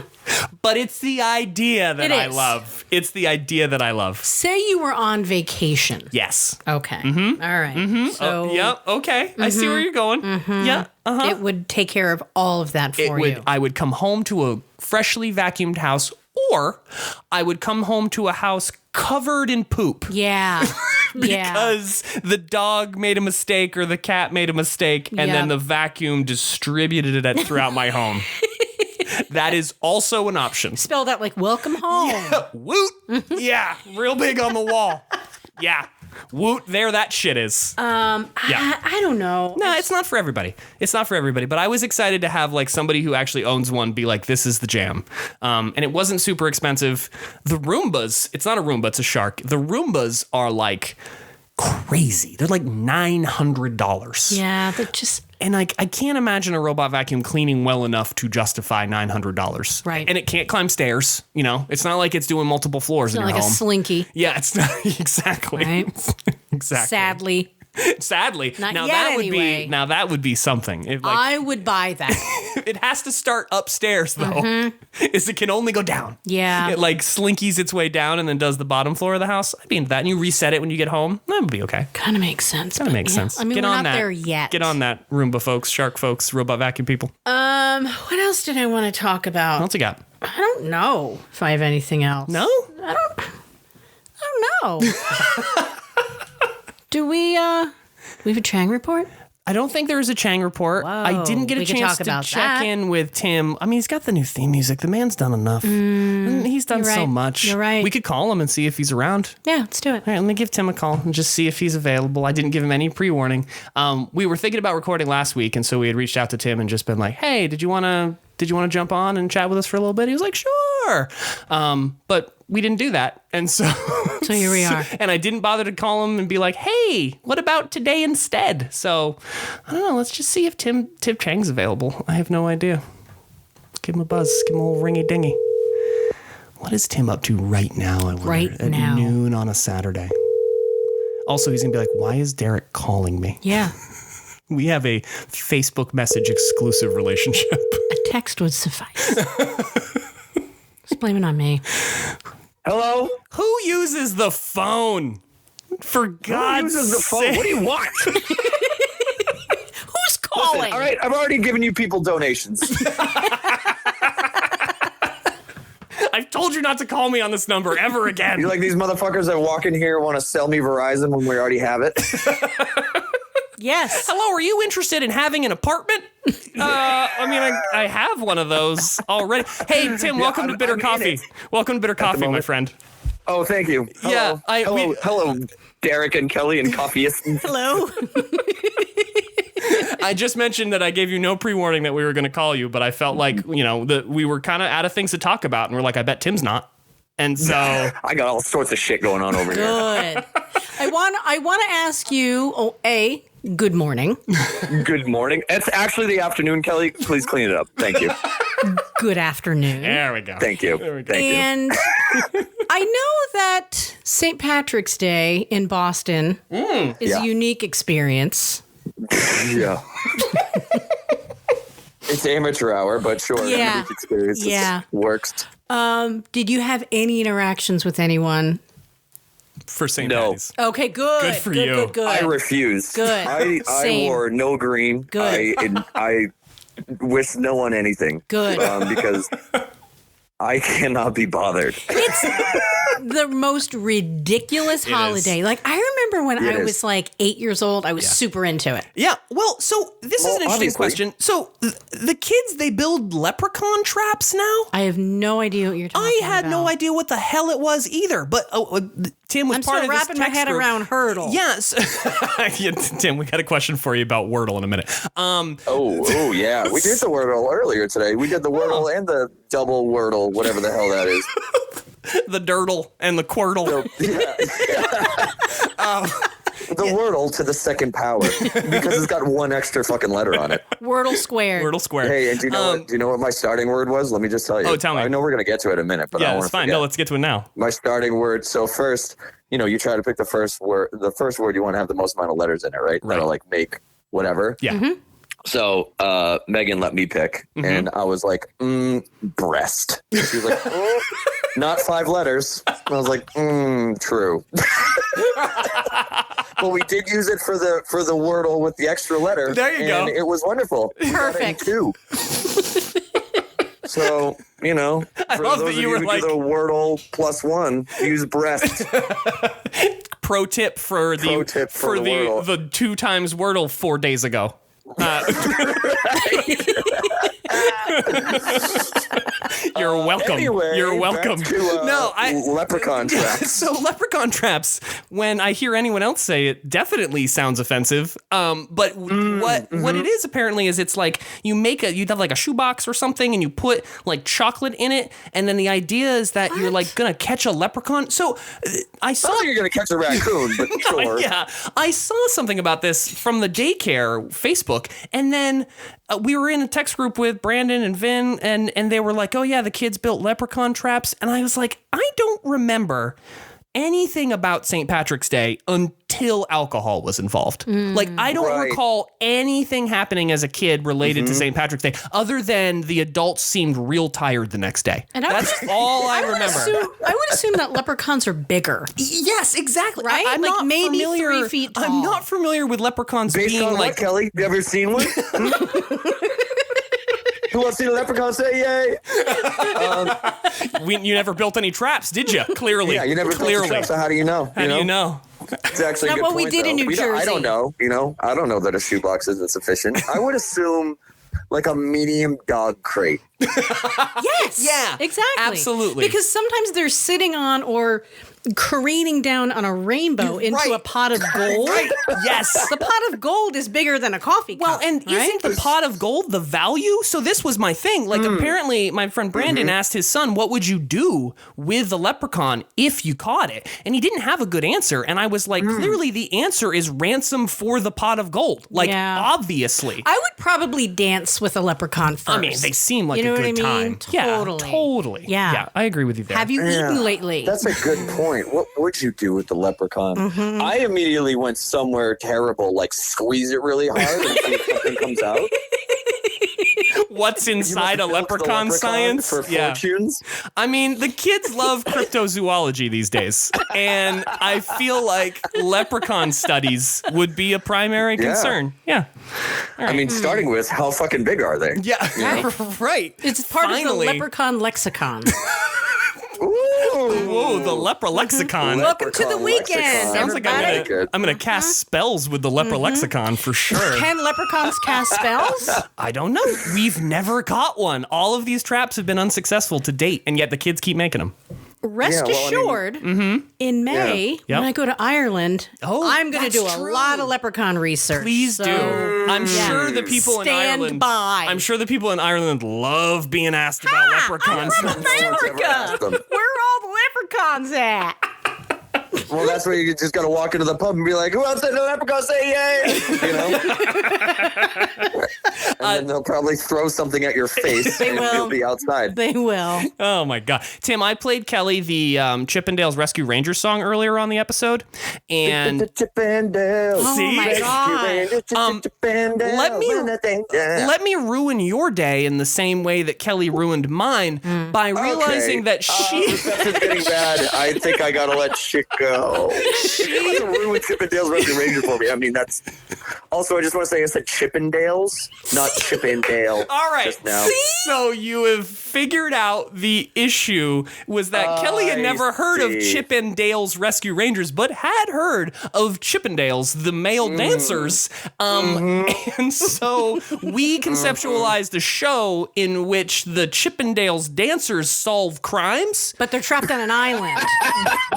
But it's the idea that It I is. love. It's the idea that I love. Say you were on vacation. Yes. Okay. All right. So Yep. Okay. I see where you're going. Yeah. Uh-huh. it would take care of all of that for you. I would come home to a freshly vacuumed house, or I would come home to a house covered in poop. Yeah. Yeah. Because the dog made a mistake or the cat made a mistake, and Yep. then the vacuum distributed it throughout my home. That is also an option. Spelled out like welcome home. Woot! Yeah, real big on the wall. Yeah. Woot, there that shit is. Yeah. I don't know. No, it's not for everybody. It's not for everybody. But I was excited to have like somebody who actually owns one be like, this is the jam. And it wasn't super expensive. The Roombas, it's not a Roomba, it's a Shark. The Roombas are like crazy. They're like $900. Yeah, they're just And like, I can't imagine a robot vacuum cleaning well enough to justify $900. Right. And it can't climb stairs. You know, it's not like it's doing multiple floors in not your like home. a slinky, Yeah, it's not exactly. right? Exactly. Sadly. Not now yet, that would anyway. that would be something. It, like, I would buy that. it has to start upstairs though. Is it can only go down. Yeah. It like slinkies its way down and then does the bottom floor of the house. I'd be into that. And you reset it when you get home. That would be okay. Kind of makes sense. That makes sense. I mean, Get we're on not that. there yet. Get on that, Roomba folks, Shark folks, robot vacuum people. What else did I want to talk about? What else you got? I don't know if I have anything else. No? I don't know. Do we have a Chang report? I don't think there is a Chang report. I didn't get a we could chance talk to about check that. in with Tim. I mean, he's got the new theme music. The man's done enough. He's done you're so right. much. You're right. We could call him and see if he's around. Yeah, let's do it. All right, let me give Tim a call and just see if he's available. I didn't give him any pre-warning. We were thinking about recording last week, and so we had reached out to Tim and just been like, "Hey, did you want to jump on and chat with us for a little bit?" He was like, "Sure," but we didn't do that, and so here we are. And I didn't bother to call him and be like, "Hey, what about today instead?" So I don't know. Let's just see if Tim Chang's available. I have no idea. Give him a buzz. Give him a little ringy dingy. What is Tim up to right now? I wonder, Right at now. noon on a Saturday. Also, he's gonna be like, "Why is Derek calling me?" Yeah, We have a Facebook message exclusive relationship. a text would suffice. Just blame it on me. Hello? Who uses the phone? For God's uses the phone? sake. What do you want? Who's calling? All right, I've already given you people donations. I've told you not to call me on this number ever again. You like these motherfuckers that walk in here want to sell me Verizon when we already have it? Yes. Hello, are you interested in having an apartment? I have one of those already. Hey, Tim, welcome to Bitter I'm in Coffee. it. Welcome to Bitter Coffee, my moment. friend. Oh, thank you. Yeah, Hello. Hello, Derek and Kelly and Coffeeists. Hello. I just mentioned that I gave you no pre-warning that we were going to call you, but I felt like, that we were kind of out of things to talk about, and we're like, I bet Tim's not. And so I got all sorts of shit going on over here. Good. I want to ask you, good morning. Good morning. It's actually the afternoon, Kelly. Please clean it up. Thank you. Good afternoon. there we go. Thank you. There we go. Thank you. And I know that St. Patrick's Day in Boston is a unique experience. Yeah. It's amateur hour, but sure. Yeah. Unique experience. Yeah. Works. Did you have any interactions with anyone? For St. No. Patty's. Okay, good. Good for you. Good. I refuse. Good. I Same. wore no green. Good. I wish no one anything. Good. Because I cannot be bothered. It's the most ridiculous holiday. Like, I remember when It I is. was like 8 years old, I was super into it. Yeah, well, so this is Well, an interesting obviously. question. So the kids, they build leprechaun traps now? I have no idea what you're talking I about. had no idea what the hell it was either, but Tim was I'm part still of this wrapping my text head group. around Hurdle. Yes. Yeah, Tim, we got a question for you about Wordle in a minute. Oh, yeah. We did the Wordle earlier today. We did the Wordle and the double Wordle, whatever the hell that is. The Dirtle and the Quirtle. The Wordle to the second power because it's got one extra fucking letter on it. Wordle squared. Wordle Square. Hey, and do you know what my starting word was? Let me just tell you. Oh, tell me. I know we're gonna get to it in a minute, but I Yeah, don't it's want to fine. forget. No, let's get to it now. My starting word. So first, you try to pick the first word. The first word you want to have the most amount of letters in it, right? Right. That'll like make whatever. Yeah. Mm-hmm. So Megan let me pick, and I was like, breast. She was like, not 5 letters. And I was like, true. But we did use it for the Wordle with the extra letter. There you go. And it was wonderful. We got it in Perfect. 2. So, for love those that of you you were who like- do the Wordle +1, use breast. Pro tip for the Pro tip for the Wordle. the 2 times Wordle 4 days ago. You're welcome. Anyway, You're welcome. back to, leprechaun traps. So leprechaun traps, when I hear anyone else say it, definitely sounds offensive. But what it is apparently is it's like you'd have like a shoebox or something and you put like chocolate in it, and then the idea is that you're like gonna catch a leprechaun. So I saw I think you're gonna catch a raccoon, but sure. yeah, I saw something about this from the daycare Facebook, and then we were in a text group with Brandon and Vin, and they were like, "Oh yeah, the kids built leprechaun traps," and I was like, I don't remember anything about St. Patrick's Day until alcohol was involved. Like, I don't Right. recall anything happening as a kid related to St. Patrick's Day, other than the adults seemed real tired the next day. And That's all I remember. I would assume that leprechauns are bigger. Yes, exactly. Right? I'm Like not maybe familiar, 3 feet I'm tall. not familiar with leprechauns Based being on like what, Kelly? You ever seen one? Who wants to see a leprechaun say yay? you never built any traps, did you? Clearly. Yeah, you never built Clearly. the trap, so how do you know? How do you know? It's actually Not a good what we point, did in though. New I don't Jersey. know. I don't know that a shoebox isn't sufficient. I would assume like a medium dog crate. Yes. Yeah, Exactly. absolutely. Because sometimes they're sitting on or careening down on a rainbow into right. a pot of gold. Yes. The pot of gold is bigger than a coffee Well, cup. and right? isn't the pot of gold the value? So this was my thing. Like, apparently, my friend Brandon asked his son, what would you do with the leprechaun if you caught it? And he didn't have a good answer. And I was like, clearly the answer is ransom for the pot of gold. Like, Yeah. obviously. I would probably dance with a leprechaun first. I mean, they seem like You know a what good I mean? time. Yeah, Totally. totally. Yeah. Yeah, I agree with you there. Have you eaten lately? That's a good point. What would you do with the leprechaun? I immediately went somewhere terrible, like squeeze it really hard and see if something comes out. what's inside a Milk the leprechaun science. for fortunes. I mean, the kids love cryptozoology these days, and I feel like leprechaun studies would be a primary concern. Yeah. I mean, starting with how fucking big are they? Yeah, right. It's part of Finally. the leprechaun lexicon. Whoa, the lepra lexicon. Welcome to the weekend, Sounds like everybody. I'm gonna cast spells with the lepra lexicon for sure. Can leprechauns cast spells? I don't know. We've never caught one. All of these traps have been unsuccessful to date, and yet the kids keep making them. Rest Yeah, well, I mean- assured, in May, Yep. when I go to Ireland, Oh, I'm going to that's do a true. lot of leprechaun research. Please So, do. I'm sure the people in Stand Ireland. by. I'm sure the people in Ireland love being asked about leprechauns. I'm from America. asked them. Where are all the leprechauns at? Well, that's where you just got to walk into the pub and be like, "Who else did the leprechaun say yay?" You know. And then they'll probably throw something at your face, and will. you'll be outside. They will. Oh my god, Tim! I played Kelly the Chippendales Rescue Rangers song earlier on the episode, and Chippendales. Oh See? my God. let me ruin your day in the same way that Kelly ruined mine by realizing that she reception's getting bad. I think I gotta let shit go. She ruined Chippendales Rescue Ranger for me. I mean, that's. Also, I just want to say I said Chippendales, not Chippendale. All right. Just now. So you have figured out the issue was that Kelly had never heard of see. Chippendales Rescue Rangers, but had heard of Chippendales, the male dancers. And so we conceptualized a show in which the Chippendales dancers solve crimes, But they're trapped on an island.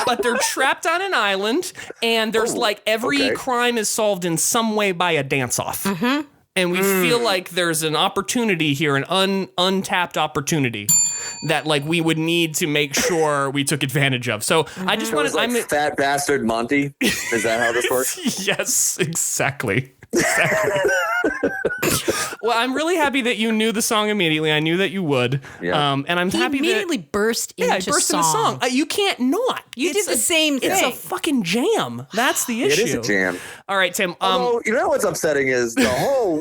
but they're trapped on an island, and there's like every okay. crime is solved in some way by a dance-off. And we feel like there's an opportunity here, an untapped opportunity that like we would need to make sure we took advantage of. So I just So wanted, it's like fat bastard Monty. Is that how this works? yes, exactly. Well, I'm really happy that you knew the song immediately. I knew that you would. Yeah. And I'm He happy immediately that burst into I burst into song. You can't not. You It's did the same It's a thing. fucking jam. That's the It issue. is a jam. All right, Tim. Oh, you know what's upsetting is the whole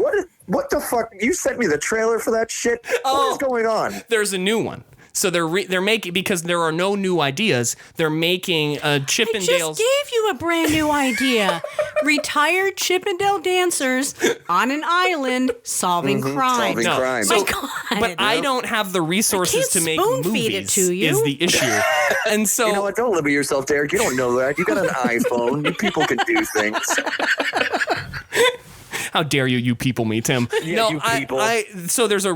what the fuck? You sent me the trailer for that shit. What is going on? There's a new one. So they're making, because there are no new ideas, they're making a I Chippendales. just gave you a brand new idea. Retired Chippendale dancers on an island solving crime. Solving crime. So, My God. but I don't have the resources to make spoon movies. feed it to you. Is the issue, and so You know what? Don't limit yourself, Derek. You don't know that. You got an iPhone. You people can do things. how dare you people me, Tim? Yeah, you people. So there's a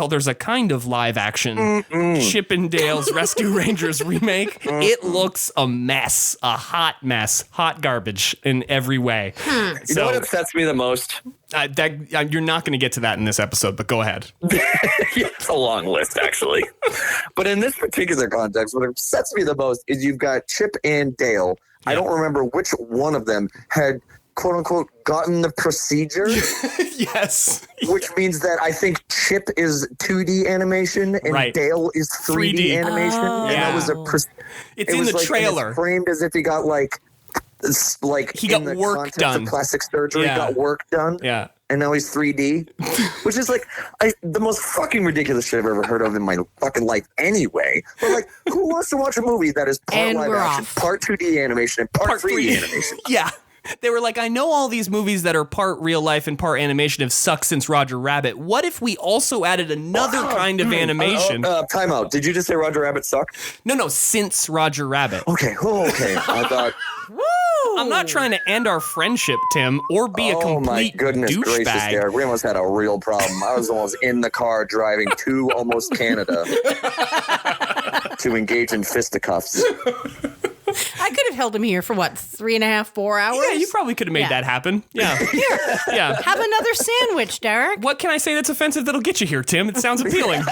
there's a kind of live action Chippendales Rescue Rangers remake. It looks a mess, a hot mess, hot garbage in every way. You know what upsets me the most? You're not going to get to that in this episode, but go ahead. It's a long list, actually. But in this particular context, what upsets me the most is you've got Chip and Dale. I don't remember which one of them had, quote unquote, gotten the procedure, Yes. which means that I think Chip is 2D animation and Right. Dale is 3D, 3D. animation. And that was It's it in was the like, trailer. it's framed as if he got He got in the work context done. of plastic surgery, Yeah. got work done. Yeah. And now he's 3D, which is like the most fucking ridiculous shit I've ever heard of in my fucking life anyway. But like, who wants to watch a movie that is part And live we're action, off. part 2D animation, and part 3D animation? Yeah. They were like, I know all these movies that are part real life and part animation have sucked since Roger Rabbit. What if we also added another kind of animation? Time out. Did you just say Roger Rabbit sucked? No, since Roger Rabbit. Okay. Oh, okay. I thought, I'm not trying to end our friendship, Tim, or be a oh my complete goodness gracious, douchebag. Derek. We almost had a real problem. I was almost in the car driving to almost Canada to engage in fisticuffs. I could have held him here for what, 3.5, 4 hours? Yeah, you probably could have made Yeah. that happen. Yeah. Yeah. Have another sandwich, Derek. What can I say that's offensive that'll get you here, Tim? It sounds appealing.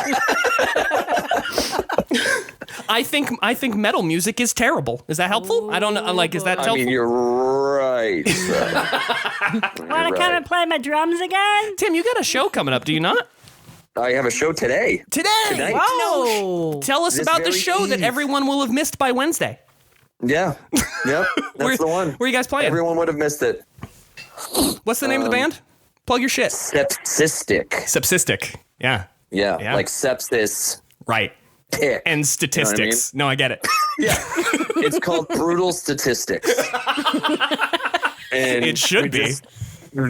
I think metal music is terrible. Is that helpful? I don't know. Like, is that I helpful? mean, you're right. Want to come and play my drums again? Tim, you got a show coming up, do you not? I have a show today. Today. Whoa. Tell us This about the very show that eve. everyone will have missed by Wednesday. Yeah. Yep. That's the one. Where are you guys playing? Everyone would have missed it. What's the name of the band? Plug your shit. Sepsistic. Sepsistic. Yeah. Yeah, like sepsis. Right. Tick. And statistics. No, I get it. Yeah. It's called brutal statistics. And It should be.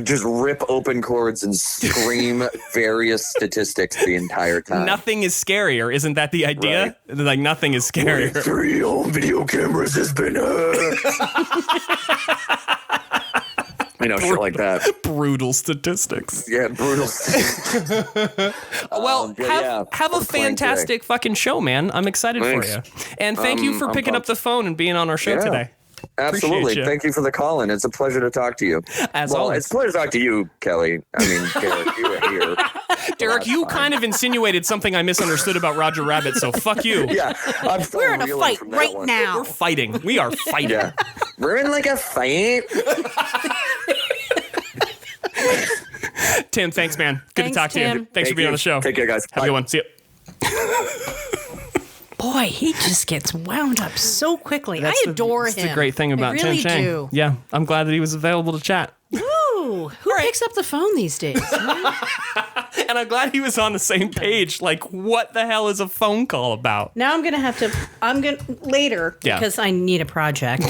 Just rip open cords and scream various statistics the entire time. Nothing is scarier. Isn't that the idea? Right. Like, nothing is scarier. 3 home video cameras has been shit like that. Brutal statistics. Yeah, brutal. Well, have a fantastic fucking show, man. I'm excited for you. And thank you for picking up the phone and being on our show today. Absolutely. You. Thank you for the call in. It's a pleasure to talk to you. As always. It's a pleasure to talk to you, Kelly. I mean, Derek, you were here. Derek, you kind of insinuated something I misunderstood about Roger Rabbit, so fuck you. Yeah. We're in a fight right now. We're fighting. We are fighting. Yeah. We're in like a fight. Tim, thanks, man. Good to talk to you. Thanks for being on the show. Take care, guys. Have a good one. See ya. Boy, he just gets wound up so quickly. I adore him. That's the great thing about I really Tim Chang. do. Yeah, I'm glad that he was available to chat. Ooh, who picks up the phone these days? And I'm glad he was on the same page. Like, what the hell is a phone call about? Now I'm gonna later because I need a project.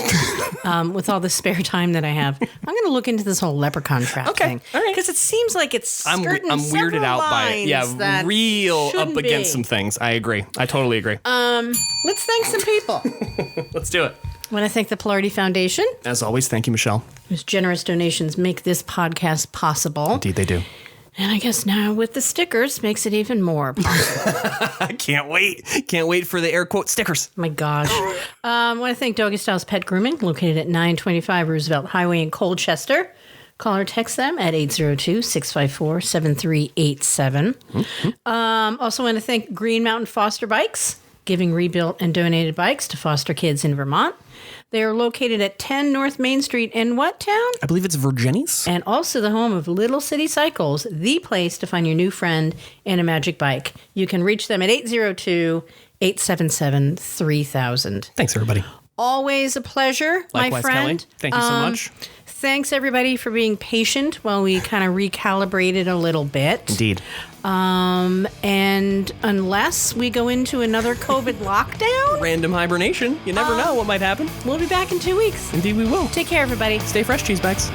With all the spare time that I have, I'm gonna look into this whole leprechaun trap thing. All right. Because it seems like it's I'm weirded out by it. Yeah, real up against some things. I agree. I totally agree. Let's thank some people. Let's do it. I want to thank the Pilardi Foundation, As always, thank you, Michelle. whose generous donations make this podcast possible. Indeed, they do. And I guess now with the stickers makes it even more possible. I can't wait. Can't wait for the air quote stickers. My gosh. I want to thank Doggy Styles Pet Grooming, located at 925 Roosevelt Highway in Colchester. Call or text them at 802-654-7387. Also want to thank Green Mountain Foster Bikes, giving rebuilt and donated bikes to foster kids in Vermont. They are located at 10 North Main Street in what town? I believe it's Virginia's. And also the home of Little City Cycles, the place to find your new friend and a magic bike. You can reach them at 802-877-3000. Thanks, everybody. Always a pleasure, Likewise, my friend. Kelly. Thank you so much. Thanks, everybody, for being patient while we kind of recalibrated a little bit. Indeed. And unless we go into another COVID lockdown, Random hibernation. You never know what might happen. we'll be back in 2 weeks. Indeed, we will. Take care, everybody. Stay fresh, cheese bags.